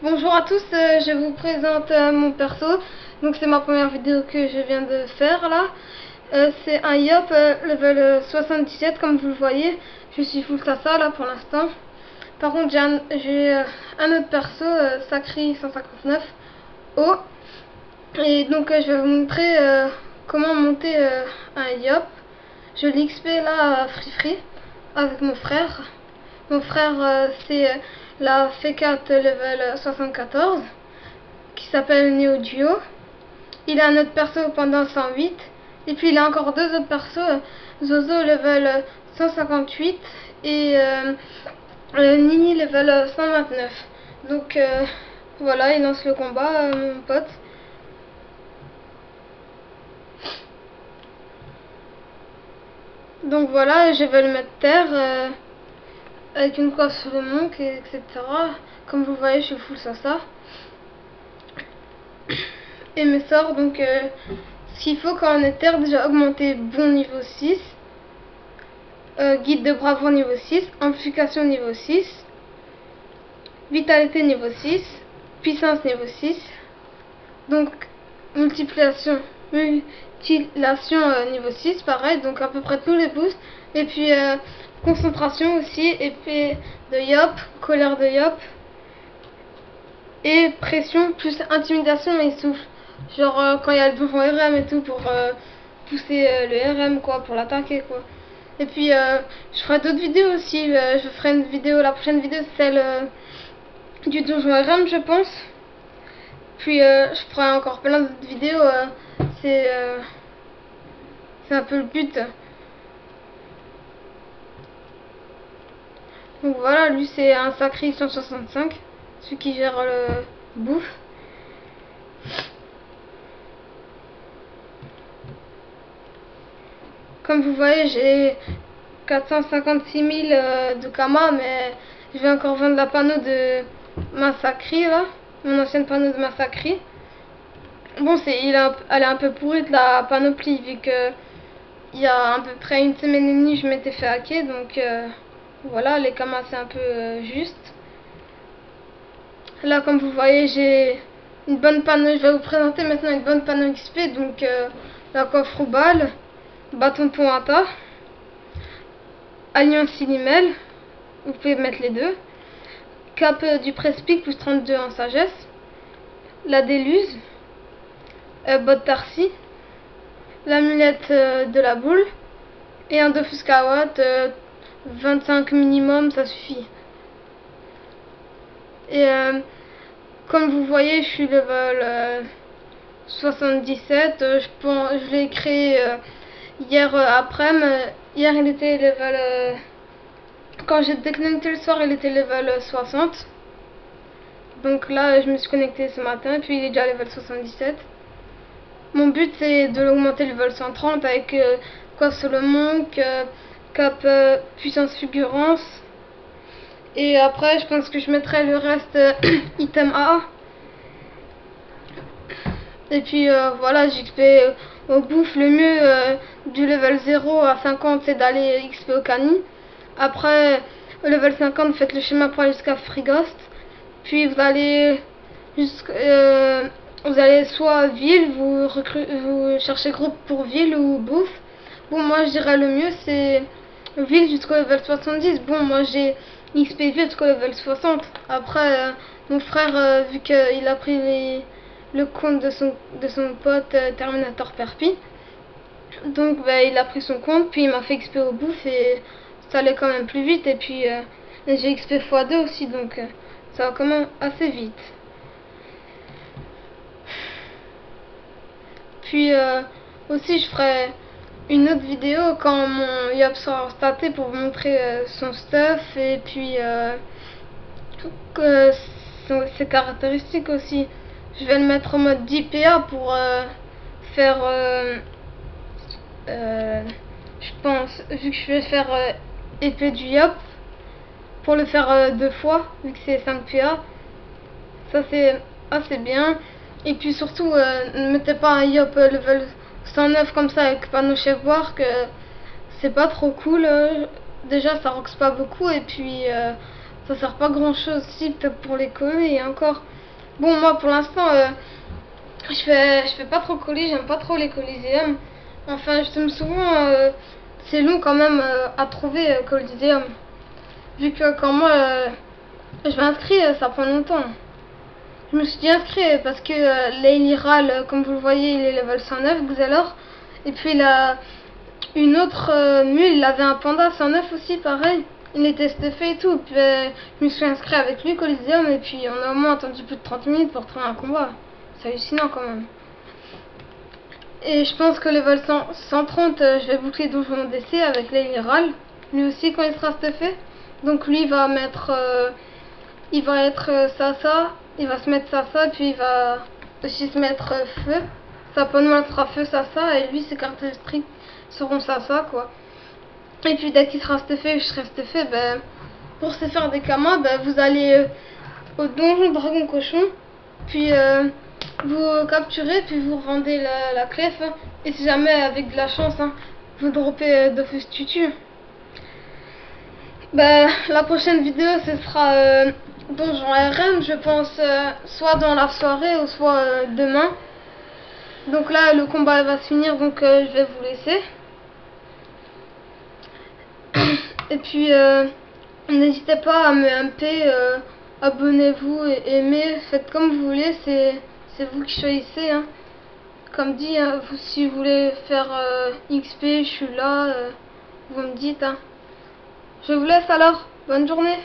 Bonjour à tous, je vous présente mon perso. Donc c'est ma première vidéo que je viens de faire là. C'est un Yop level 77 comme vous le voyez. Je suis full Sasa là pour l'instant. Par contre j'ai un autre perso, Sacri 159 O. Et donc je vais vous montrer comment monter un Yop. Je l'XP là à Free avec mon frère. Mon frère c'est la F4 level 74 qui s'appelle Neo Duo. Il a un autre perso pendant 108. Et puis il a encore deux autres persos, Zozo level 158 et Nini level 129. Donc voilà, il lance le combat, mon pote. Donc voilà, je vais le mettre terre avec une coiffe sur le manque, etc. Comme vous voyez, je suis full Sasa. Et mes sorts, donc ce qu'il faut quand on est terre, déjà augmenter bon niveau 6, guide de bravoure niveau 6, amplification niveau 6, vitalité niveau 6, puissance niveau 6, donc multiplication niveau 6, pareil, donc à peu près tous les boosts, et puis concentration aussi, épée de Yop, colère de Yop, et pression plus intimidation et souffle. Genre quand il y a le bouffon RM et tout pour pousser le RM quoi, pour l'attaquer quoi. Et puis je ferai d'autres vidéos aussi. Je ferai une vidéo, la prochaine vidéo celle du donjon RM je pense. Puis je ferai encore plein d'autres vidéos. C'est un peu le but. Donc voilà, lui c'est un sacré 165, celui qui gère le bouffe. Comme vous voyez, j'ai 456 000 de Kama, mais je vais encore vendre la panneau de Massacri là, mon ancienne panneau de Massacri. Bon, elle est un peu pourrie la panoplie, vu que il y a à peu près une semaine et demie je m'étais fait hacker, donc voilà, les Kama c'est un peu juste. Là, comme vous voyez, j'ai une bonne panneau. Je vais vous présenter maintenant une bonne panneau XP, donc la coffre au bal, bâton de Pointa, alliance Silimel, vous pouvez mettre les deux, cap du Prespic plus 32 en sagesse, la Déluse, botte Tarsi, l'amulette de la boule, et un Dofuscawat, 25 minimum, ça suffit. Et comme vous voyez, je suis level 77. Je l'ai créé hier après-midi. Hier, il était level. Quand j'ai déconnecté le soir, il était level 60. Donc là, je me suis connecté ce matin, puis il est déjà level 77. Mon but, c'est de l'augmenter level 130 avec coiffe sur le monk, cap puissance fulgurance. Et après, je pense que je mettrai le reste item A. Et puis voilà, j'XP au bouffe. Le mieux du level 0 à 50, c'est d'aller XP au Cani. Après, au level 50, vous faites le schéma pour aller jusqu'à Frigost. Puis vous allez soit ville, vous cherchez groupe pour ville ou bouffe. Bon, moi je dirais le mieux c'est ville jusqu'au level 70. Bon, moi j'ai XP ville jusqu'au level 60. Après, mon frère, vu qu'il a pris le compte de son pote Terminator Perpi, donc il a pris son compte, puis il m'a fait XP au bouffe et ça allait quand même plus vite. Et puis j'ai XP x2 aussi, donc ça va quand même assez vite. Puis aussi je ferai une autre vidéo quand mon Yop sera staté pour vous montrer son stuff et puis ses caractéristiques aussi. Je vais le mettre en mode 10 PA pour faire je pense, vu que je vais faire épée du Yop, pour le faire deux fois vu que c'est 5 PA, ça c'est assez bien. Et puis surtout ne mettez pas un Yop level 109 comme ça avec panneau chef voir, que c'est pas trop cool. Déjà ça roxe pas beaucoup, et puis ça sert pas grand chose, si peut-être pour les coller et encore. Bon, moi pour l'instant je fais pas trop coller, j'aime pas trop les coliseum. Enfin, je tombe souvent, c'est long quand même à trouver coliseum. Vu que quand moi je m'inscris, ça prend longtemps. Je me suis inscrit parce que l'Eliral, comme vous le voyez, il est level 109, Xelor. Et puis il a une autre mule, il avait un panda 109 aussi, pareil. Il était stuffé et tout. Puis je me suis inscrit avec lui, Coliseum, et puis on a au moins attendu plus de 30 minutes pour trouver un combat. C'est hallucinant quand même. Et je pense que level 130, je vais boucler Donjon DC avec l'Eliral. Lui aussi quand il sera stuffé. Donc lui il va mettre... il va être ça, il va se mettre ça, puis il va aussi se mettre feu. Sa panneau sera feu, ça, et lui ses caractéristiques seront ça, quoi. Et puis dès qu'il sera stuffé, je serai stuffé, ben, pour se faire des kamas, ben, vous allez au donjon dragon cochon, puis vous capturez, puis vous rendez la clef, hein. Et si jamais avec de la chance, hein, vous droppez Dofus Tutu. Ben, la prochaine vidéo ce sera Donjon RM, je pense, soit dans la soirée ou soit demain. Donc là le combat va se finir, donc je vais vous laisser. Et puis n'hésitez pas à me MP, abonnez-vous et aimez, faites comme vous voulez, c'est vous qui choisissez, hein. Comme dit, hein, si vous voulez faire XP, je suis là, vous me dites, hein. Je vous laisse alors, bonne journée.